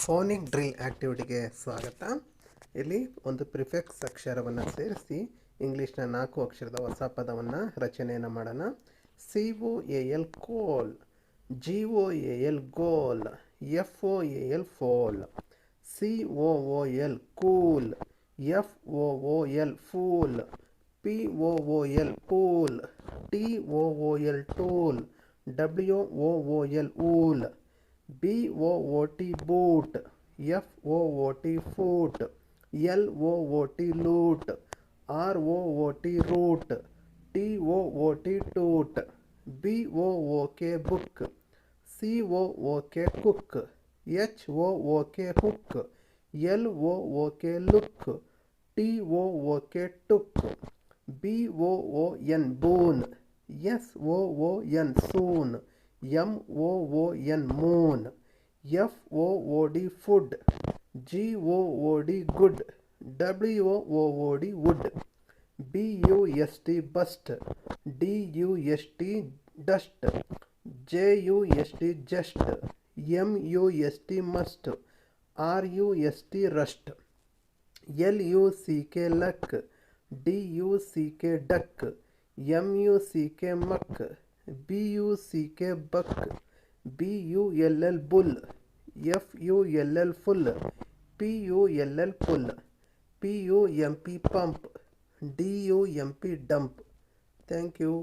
Phonic drill ಆ್ಯಕ್ಟಿವಿಟಿಗೆ ಸ್ವಾಗತ. ಇಲ್ಲಿ ಒಂದು ಪ್ರಿಫಿಕ್ಸ್ ಅಕ್ಷರವನ್ನು ಸೇರಿಸಿ ಇಂಗ್ಲೀಷ್ನ 4 ಅಕ್ಷರದ ಹೊಸ ಪದವನ್ನು ರಚನೆಯನ್ನು ಮಾಡೋಣ. COAL coal, GOAL goal, FOAL foal, COOL cool, FOOL fool, POOL pool, TOOL tool, WOOL wool, BOOT boot, FOOT foot, LOOT loot, ROOT root, TOOT toot, BOOK book, COOK cook, HOOK hook, LOOK look, TOOK took, BOON boon, SOON soon, MOON moon, FOOD food, GOOD good, WOOD wood, BUST bust, DUST dust, JUST just, MUST must, RUST rust, LUCK luck, DUCK duck, MUCK muck, BUCK buck, BULL bull, FULL full, PULL pull, PUMP pump, DUMP dump. Thank you.